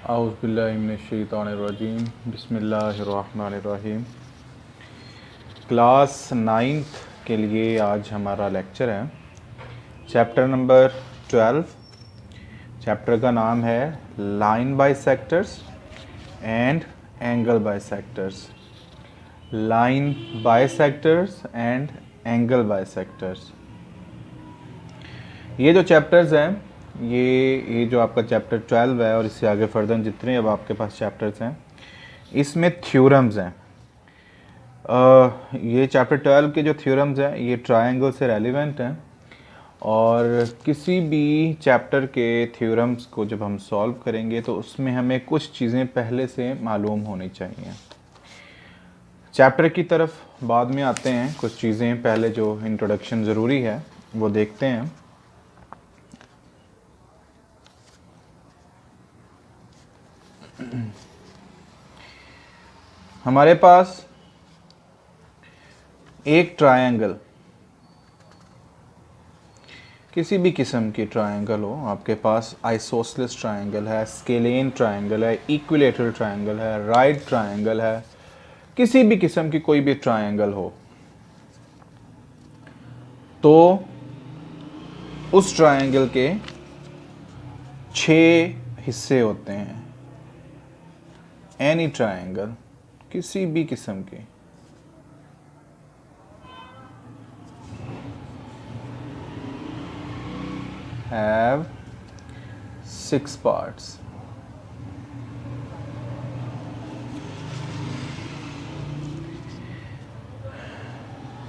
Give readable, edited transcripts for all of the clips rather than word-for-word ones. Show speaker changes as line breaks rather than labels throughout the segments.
औज़ुबिल्लाहिमिनश्शैतानिर्रजीम बिस्मिल्लाहिर्रहमानिर्रहीम। Class 9th के लिए आज हमारा लेक्चर है चैप्टर नंबर 12। चैप्टर का नाम है line bisectors and angle bisectors. Line bisectors and angle bisectors, ये जो चैप्टर्स हैं ये जो आपका चैप्टर 12 है और इससे आगे फर्दर जितने अब आपके पास चैप्टर्स हैं इसमें थ्योरम्स हैं। ये चैप्टर 12 के जो थ्योरम्स हैं ये ट्रायंगल से रेलिवेंट हैं और किसी भी चैप्टर के थ्योरम्स को जब हम सॉल्व करेंगे तो उसमें हमें कुछ चीज़ें पहले से मालूम होनी चाहिए। चैप्टर की तरफ बाद में आते हैं, कुछ चीज़ें पहले जो इंट्रोडक्शन ज़रूरी है वो देखते हैं। हमारे पास एक ट्रायंगल, किसी भी किस्म की ट्रायंगल हो, आपके पास आइसोसेलेस ट्रायंगल है, स्केलेन ट्रायंगल है, इक्विलेटरल ट्रायंगल है, राइट ट्रायंगल है, किसी भी किस्म की कोई भी ट्रायंगल हो तो उस ट्रायंगल के 6 हिस्से होते हैं। एनी ट्रायंगल, किसी भी किस्म के, have 6 parts.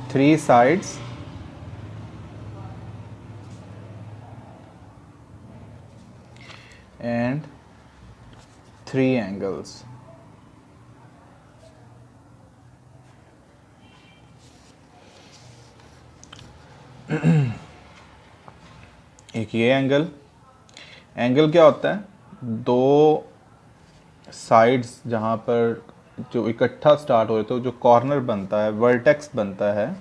Three sides and 3 angles. एक ये एंगल क्या होता है, दो साइड्स जहाँ पर जो इकट्ठा स्टार्ट हो रहे तो जो कॉर्नर बनता है, वर्टेक्स बनता है,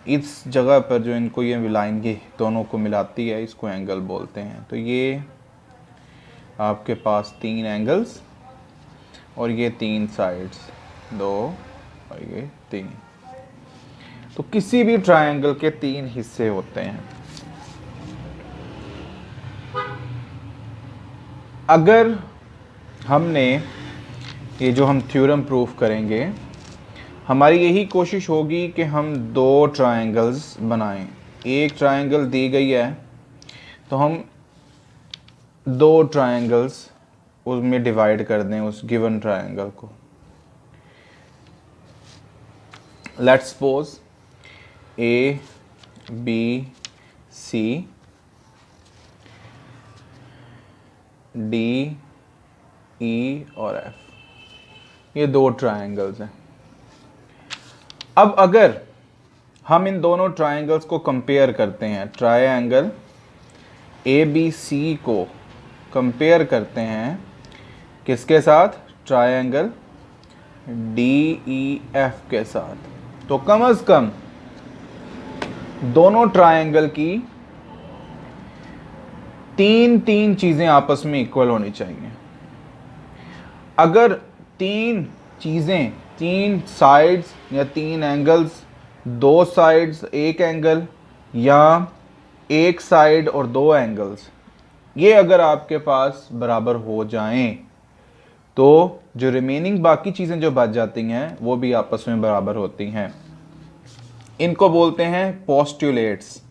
इस जगह पर जो इनको ये लाइन ये दोनों को मिलाती है इसको एंगल बोलते हैं। तो ये आपके पास 3 एंगल्स और ये 3 साइड्स, 2 और ये 3। तो किसी भी ट्रायंगल के 3 हिस्से होते हैं। अगर हमने ये जो हम थ्योरम प्रूफ करेंगे, हमारी यही कोशिश होगी कि हम 2 ट्रायंगल्स बनाएं। एक ट्रायंगल दी गई है तो हम 2 ट्रायंगल्स उसमें डिवाइड कर दें उस गिवन ट्रायंगल को। Let's suppose A B C D E और एफ, ये 2 ट्रायंगल्स हैं। अब अगर हम इन दोनों ट्रायंगल्स को कंपेयर करते हैं, ट्रायंगल ए बी सी को कंपेयर करते हैं किसके साथ, ट्रायंगल डी ई एफ के साथ, तो कम से कम दोनों ट्रायंगल की 3 चीजें आपस में इक्वल होनी चाहिए। अगर 3 चीजें, 3 साइड्स या 3 एंगल्स, 2 साइड्स 1 एंगल या 1 साइड और 2 एंगल्स, ये अगर आपके पास बराबर हो जाएं तो जो रिमेनिंग बाकी चीजें जो बच जाती हैं वो भी आपस में बराबर होती हैं। इनको बोलते हैं पोस्टुलेट्स।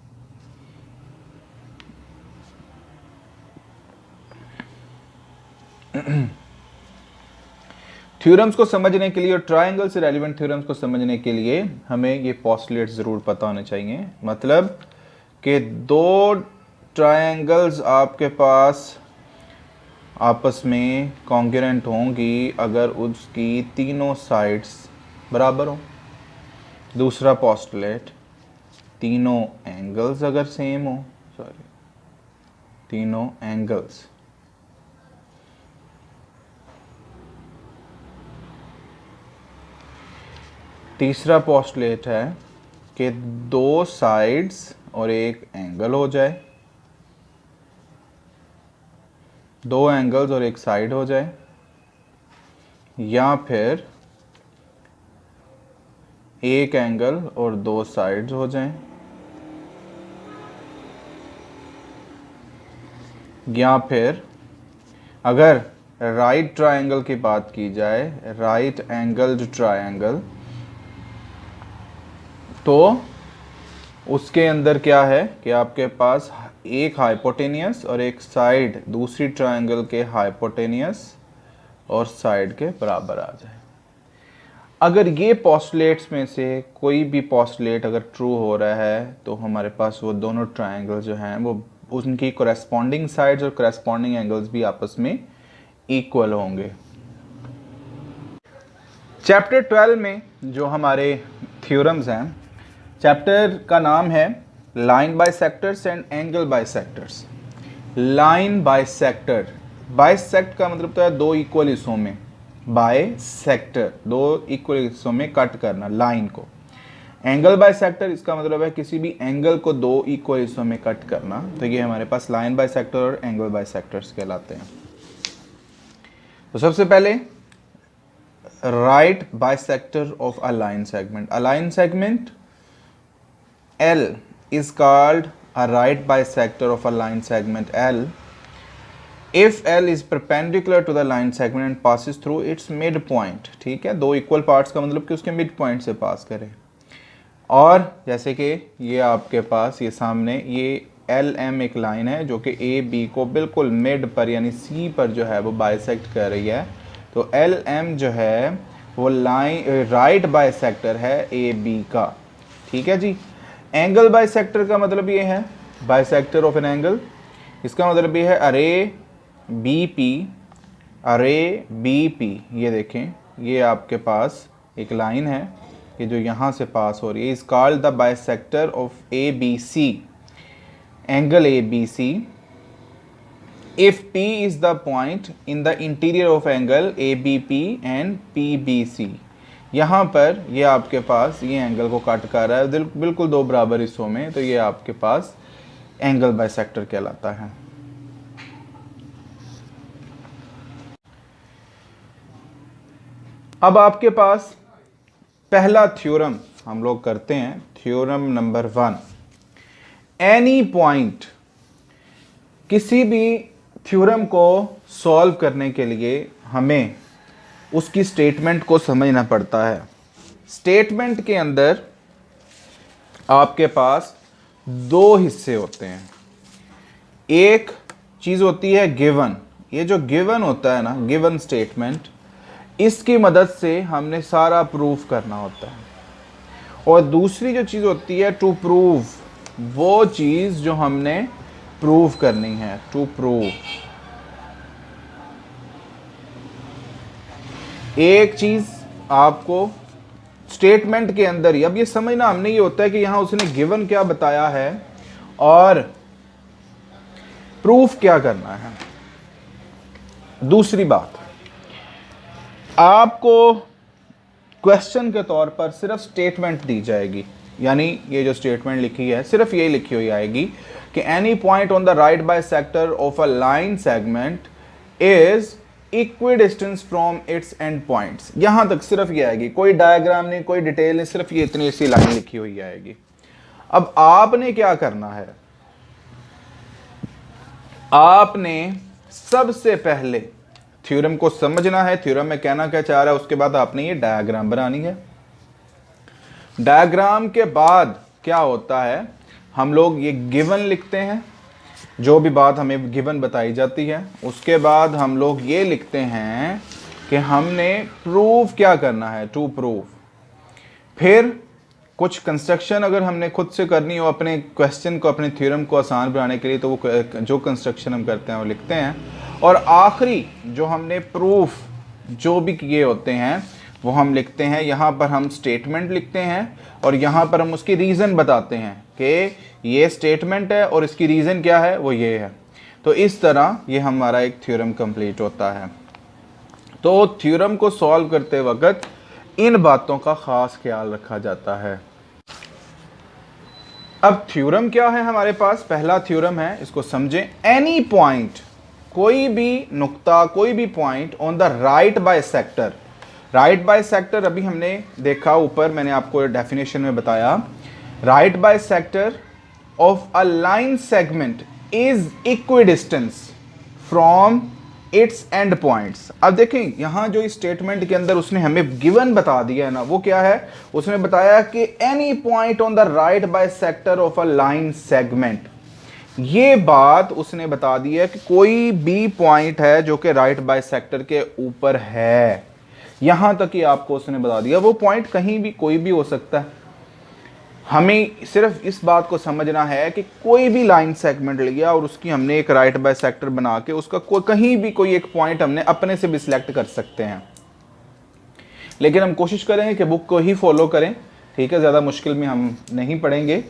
थ्योरम्स को समझने के लिए और ट्रायंगल से रेलिवेंट थ्योरम्स को समझने के लिए हमें ये पोस्टुलेट्स जरूर पता होने चाहिए। मतलब कि 2 ट्रायंगल्स आपके पास आपस में कॉन्ग्रुएंट होंगी अगर उसकी तीनों साइड्स बराबर हो। दूसरा पोस्टुलेट, तीनों एंगल्स अगर सेम हो, तीनों एंगल्स। तीसरा पोस्टुलेट है कि 2 साइड्स और 1 एंगल हो जाए। दो एंगल्स और एक साइड हो जाए, या फिर एक एंगल और दो साइड्स हो जाएं, या फिर अगर राइट ट्रायंगल की बात की जाए, राइट एंगल्ड ट्रायंगल, तो उसके अंदर क्या है कि आपके पास एक हाइपोटेनियस और एक साइड दूसरी ट्रायंगल के हाइपोटेनियस और साइड के बराबर आ जाए। अगर ये पोस्टुलेट्स में से कोई भी पोस्टुलेट अगर ट्रू हो रहा है तो हमारे पास वो दोनों ट्रायंगल जो हैं वो उनकी कोरेस्पॉन्डिंग साइड्स और कोरेस्पॉन्डिंग एंगल्स भी आपस में इक्वल होंगे। चैप्टर 12 में जो हमारे थ्योरम्स हैं, चैप्टर का नाम है line bisectors and angle bisectors. Line bisector, bisect का मतलब तो है दो इक्वल हिस्सों में, बाइसेक्टर दो इक्वल हिस्सों में कट करना लाइन को। एंगल बाइसेक्टर इसका मतलब है किसी भी एंगल को दो इक्वल हिस्सों में कट करना। तो ये हमारे पास लाइन बाइसेक्टर और एंगल बाइसेक्टर्स कहलाते हैं। तो सबसे पहले right bisector of a line segment. A line segment L is called a right bisector of a line segment L if L is perpendicular to the line segment and passes through its midpoint। ठीक है, दो equal parts का मतलब कि उसके mid point से पास करे। और जैसे कि ये आपके पास ये सामने ये LM एक लाइन है जो कि AB को बिल्कुल मिड पर यानी C पर जो है वो बाइसेक्ट कर रही है। तो LM जो है वो लाइन राइट बाइसेक्टर है AB का। ठीक है जी। एंगल बाइसेक्टर का मतलब ये है बाइसेक्टर ऑफ एन एंगल, इसका मतलब ये है अरे बीपी। ये देखें, ये आपके पास एक लाइन है कि जो यहाँ से पास हो रही है, is called the bisector of A B C, angle A B C if P is the point in the interior of angle A B P and P B C. यहाँ पर ये आपके पास ये एंगल को काट कर रहा है बिल्कुल दो बराबर हिस्सों में, तो ये आपके पास एंगल बाइसेक्टर कहलाता है। अब आपके पास पहला थ्योरम हम लोग करते हैं, थ्योरम नंबर 1। एनी पॉइंट, किसी भी थ्योरम को सॉल्व करने के लिए हमें उसकी स्टेटमेंट को समझना पड़ता है। स्टेटमेंट के अंदर आपके पास दो हिस्से होते हैं। एक चीज़ होती है गिवन, ये जो गिवन होता है ना, गिवन स्टेटमेंट, इसकी मदद से हमने सारा प्रूफ करना होता है। और दूसरी जो चीज़ होती है टू प्रूव, वो चीज़ जो हमने प्रूव करनी है, टू प्रूव। एक चीज आपको स्टेटमेंट के अंदर ही, अब ये समझना हमने ये होता है कि यहां उसने गिवन क्या बताया है और प्रूफ क्या करना है। दूसरी बात, आपको क्वेश्चन के तौर पर सिर्फ स्टेटमेंट दी जाएगी, यानी ये जो स्टेटमेंट लिखी है सिर्फ यही लिखी हुई आएगी कि any point on the right bisector of a line segment is equidistance from its and points. यहां तक सिर्फ ये आएगी, कोई डायग्राम नहीं, कोई डिटेल नहीं, सिर्फ ये इतनी सी लाइन लिखी हुई आएगी। अब आपने क्या करना है, आपने सबसे पहले थ्योरम को समझना है, थ्योरम में कहना क्या चाह रहा है, उसके बाद आपने ये डायग्राम बनानी है। डायग्राम के बाद क्या होता है, हम लोग ये गिवन लिखते हैं, जो भी बात हमें गिवन बताई जाती है। उसके बाद हम लोग ये लिखते हैं कि हमने प्रूव क्या करना है, टू प्रूव। फिर कुछ कंस्ट्रक्शन अगर हमने खुद से करनी हो अपने क्वेश्चन को, अपने थ्योरम को आसान बनाने के लिए, तो वो जो कंस्ट्रक्शन हम करते हैं वो लिखते हैं। और आखिरी जो हमने प्रूफ जो भी किए होते हैं वो हम लिखते हैं। यहाँ पर हम स्टेटमेंट लिखते हैं और यहाँ पर हम उसकी रीज़न बताते हैं कि ये स्टेटमेंट है और इसकी रीज़न क्या है, वो ये है। तो इस तरह ये हमारा एक थ्योरम कंप्लीट होता है। तो थ्योरम को सॉल्व करते वक्त इन बातों का ख़ास ख्याल रखा जाता है। अब थ्योरम क्या है हमारे पास, पहला थ्योरम है, इसको समझें। एनी पॉइंट, कोई भी नुक्ता, कोई भी point on the right bisector. Right bisector अभी हमने देखा ऊपर, मैंने आपको डेफिनेशन में बताया, right bisector of a line segment is equidistance from its and points. अब देखें यहां जो इस स्टेटमेंट के अंदर उसने हमें गिवन बता दिया है ना, वो क्या है, उसने बताया कि any point on the right bisector of a line segment. ये बात उसने बता दी है कि कोई भी पॉइंट है जो कि राइट बाइसेक्टर के ऊपर है, यहां तक ही आपको उसने बता दिया। वो पॉइंट कहीं भी कोई भी हो सकता है। हमें सिर्फ इस बात को समझना है कि कोई भी लाइन सेगमेंट लिया और उसकी हमने एक राइट बाइसेक्टर बना के उसका कहीं भी कोई एक पॉइंट हमने अपने से भी सिलेक्ट कर सकते हैं, लेकिन हम कोशिश करेंगे कि बुक को ही फॉलो करें, ठीक है, ज़्यादा मुश्किल में हम नहीं पढ़ेंगे।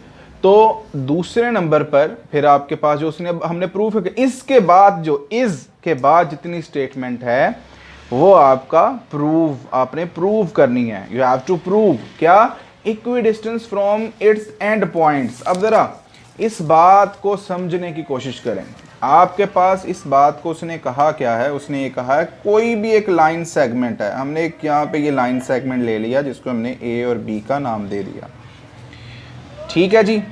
तो दूसरे नंबर पर फिर आपके पास जो उसने हमने प्रूफ है कि इसके बाद जो इज के बाद जितनी स्टेटमेंट है वो आपका आपने प्रूव करनी है। यू हैव टू प्रूव क्या, equidistance from its and points. अब जरा इस बात को समझने की कोशिश करें। आपके पास इस बात को उसने कहा क्या है, उसने ये कहा है कोई भी एक लाइन सेगमेंट है, हमने एक यहाँ पे ये लाइन सेगमेंट ले लिया जिसको हमने ए और बी का नाम दे दिया, ठीक है जी।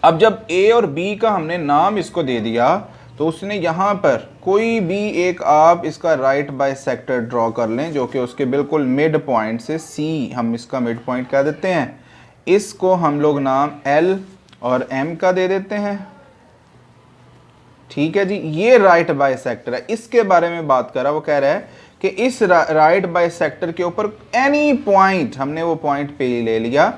अब जब ए और बी का हमने नाम इसको दे दिया तो उसने यहाँ पर कोई भी एक आप इसका राइट बाइसेक्टर ड्रॉ कर लें जो कि उसके बिल्कुल मिड पॉइंट से सी, हम इसका मिड पॉइंट कह देते हैं, इसको हम लोग नाम एल और एम का दे देते हैं, ठीक है जी। ये राइट बाइसेक्टर है, इसके बारे में बात कर रहा है। वो कह रहा है कि इस राइट बाइसेक्टर के ऊपर एनी पॉइंट, हमने वो पॉइंट पे ले लिया,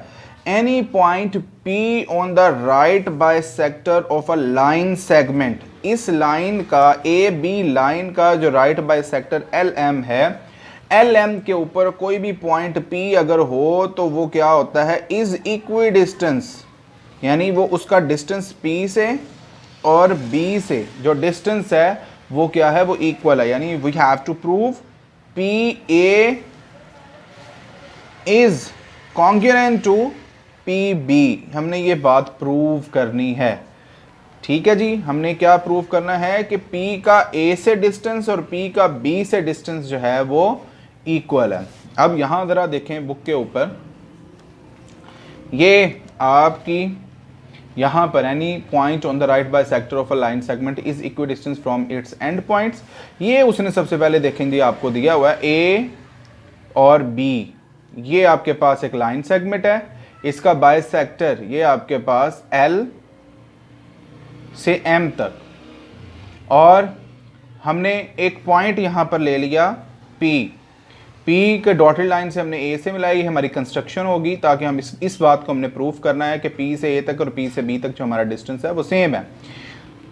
any point P on the right bisector of a line segment. इस लाइन का AB लाइन का जो राइट बाइसेक्टर LM है, LM के ऊपर कोई भी पॉइंट P अगर हो तो वो क्या होता है, इज इक्विडिस्टेंस, यानी वो उसका डिस्टेंस P से और B से जो डिस्टेंस है वो क्या है, वो इक्वल है। यानी we have to prove PA is congruent to PB। हमने ये बात प्रूव करनी है, ठीक है जी। हमने क्या प्रूव करना है कि P का A से डिस्टेंस और P का B से डिस्टेंस जो है वो इक्वल है। अब यहां जरा देखें बुक के ऊपर, ये आपकी यहां पर any point on the right bisector of a line segment is equidistance from its and points. ये उसने सबसे पहले देखेंगे आपको दिया हुआ है A और B, ये आपके पास एक लाइन सेगमेंट है, इसका बाइसेक्टर ये आपके पास L से M तक, और हमने एक पॉइंट यहां पर ले लिया P के डॉटेड लाइन से हमने A से मिलाई, हमारी कंस्ट्रक्शन होगी ताकि हम इस बात को हमने प्रूफ करना है कि P से A तक और P से B तक जो हमारा डिस्टेंस है वो सेम है।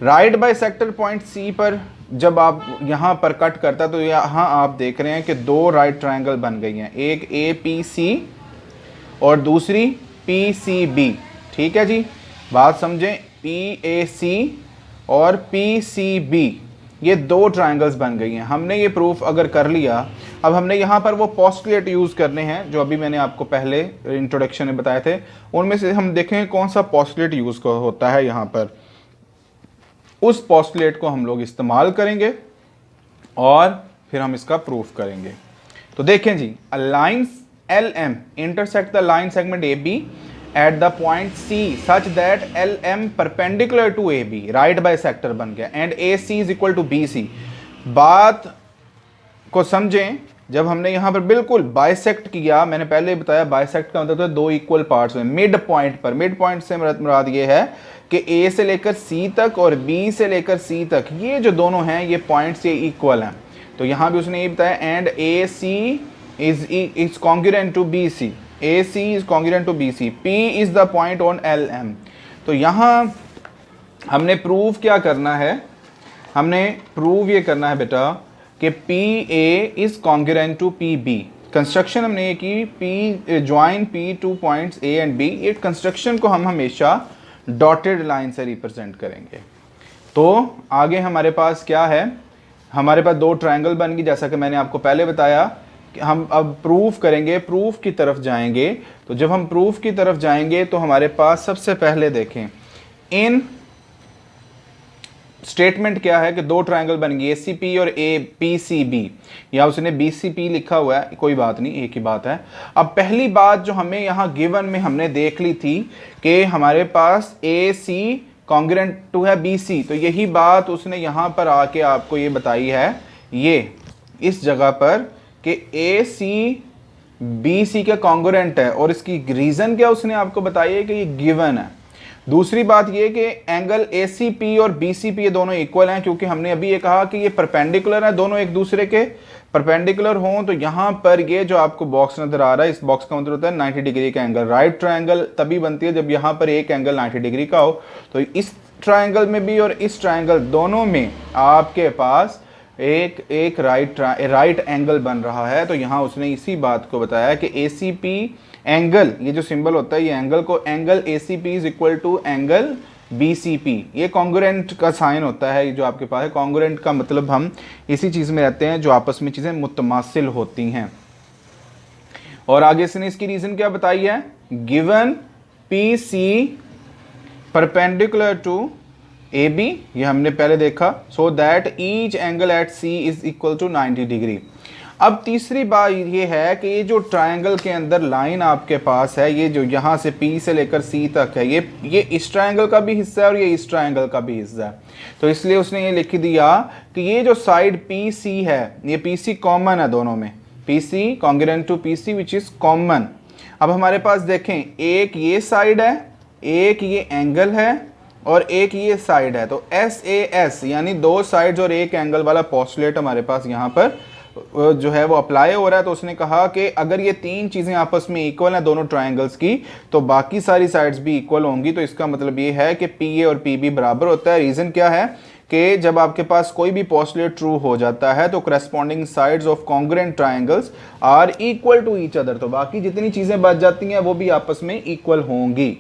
राइट बाइसेक्टर पॉइंट C पर जब आप यहां पर कट करता तो यहां आप देख रहे हैं कि दो राइट ट्रायंगल बन गई हैं, एक APC और दूसरी PCB, ठीक है जी, बात समझें। PAC और PCB ये दो ट्रायंगल्स बन गई हैं। हमने ये प्रूफ अगर कर लिया, अब हमने यहाँ पर वो पोस्टुलेट यूज़ करने हैं जो अभी मैंने आपको पहले इंट्रोडक्शन में बताए थे, उनमें से हम देखें कौन सा पोस्टुलेट यूज़ होता है यहाँ पर। उस पोस्टुलेट को हम लोग इस्तेमाल करेंगे और फिर हम इसका प्रूफ करेंगे। तो देखें जी, a line LM intersect the line segment AB at the point C such that LM perpendicular to AB, right bisector बन गया, and AC is equal to BC। बात को समझें, जब हमने यहाँ पर बिल्कुल बाइसेक्ट किया, मैंने पहले बताया बाइसेक्ट का मतलब है दो इक्वल पार्ट्स में मिड पॉइंट पर। मिड पॉइंट से मुराद ये है कि A से लेकर C तक और B से लेकर C तक ये जो दोनों हैं ये पॉइंट्स ये इक्वल हैं। तो यहाँ भी उसने ये बताया and AC is congruent to BC, AC is congruent to BC, P is the point on LM। तो यहाँ हमने प्रूव क्या करना है, हमने प्रूव ये करना है बेटा कि PA is congruent to PB। Construction हमने ये की P join P two points A and B। ये कंस्ट्रक्शन को हम हमेशा डॉटेड लाइन से रिप्रेजेंट करेंगे। तो आगे हमारे पास क्या है, हमारे पास दो ट्रायंगल बन गई, जैसा कि मैंने आपको पहले बताया कि हम अब प्रूफ करेंगे, प्रूफ की तरफ जाएंगे। तो जब हम प्रूफ की तरफ जाएंगे तो हमारे पास सबसे पहले देखें इन स्टेटमेंट क्या है कि दो ट्रायंगल बन गए ACP और APCB, या उसने BCP लिखा हुआ है, कोई बात नहीं, एक ही बात है। अब पहली बात जो हमें यहाँ गिवन में हमने देख ली थी कि हमारे पास AC कॉन्ग्रुएंट टू है BC, तो यही बात उसने यहाँ पर आके आपको ये बताई है, ये इस जगह पर कि AC BC का कॉन्ग्रुएंट है, और इसकी रीज़न क्या उसने आपको बताई है कि ये गिवन है। दूसरी बात ये कि एंगल ACP और BCP ये दोनों इक्वल हैं, क्योंकि हमने अभी ये कहा कि ये परपेंडिकुलर है, दोनों एक दूसरे के परपेंडिकुलर हों, तो यहाँ पर ये जो आपको बॉक्स नजर आ रहा है, इस बॉक्स का मतलब होता है 90 डिग्री का एंगल। राइट ट्रायंगल तभी बनती है जब यहाँ पर एक एंगल 90 डिग्री का हो। तो इस ट्रायंगल में भी और इस ट्रायंगल दोनों में आपके पास एक राइट एंगल बन रहा है। तो यहाँ उसने इसी बात को बताया कि ACP एंगल, ये जो सिंबल होता है, ये एंगल को angle ACP is equal to angle BCP, ये कॉन्ग्रुएंट का साइन होता है जो आपके पास है। कॉन्ग्रुएंट का मतलब हम इसी चीज़ में रहते हैं जो आपस में चीज़ें मुतमासिल होती हैं। और आगे इसने इसकी रीज़न क्या बताई है, given PC perpendicular to AB, ये हमने पहले देखा, so that each angle at C is equal to 90 degree. अब तीसरी बात ये है कि ये जो ट्रायंगल के अंदर लाइन आपके पास है, ये जो यहाँ से P से लेकर C तक है, ये इस ट्रायंगल का भी हिस्सा है और ये इस ट्रायंगल का भी हिस्सा है। तो इसलिए उसने ये लिख दिया कि ये जो साइड PC है, ये PC कॉमन है दोनों में, PC congruent to PC which is common. अब हमारे पास देखें, एक ये साइड है, एक ये एंगल है, और एक ये साइड है। तो SAS यानी दो साइड्स और एक एंगल वाला पोस्टुलेट हमारे पास यहाँ पर जो है वो अप्लाई हो रहा है। तो उसने कहा कि अगर ये तीन चीज़ें आपस में इक्वल हैं दोनों ट्रायंगल्स की, तो बाकी सारी साइड्स भी इक्वल होंगी। तो इसका मतलब ये है कि PA और PB बराबर होता है। रीज़न क्या है कि जब आपके पास कोई भी पोस्टुलेट ट्रू हो जाता है तो corresponding sides of congruent triangles are equal to each other, तो बाकी जितनी चीज़ें बच जाती हैं वो भी आपस में इक्वल होंगी।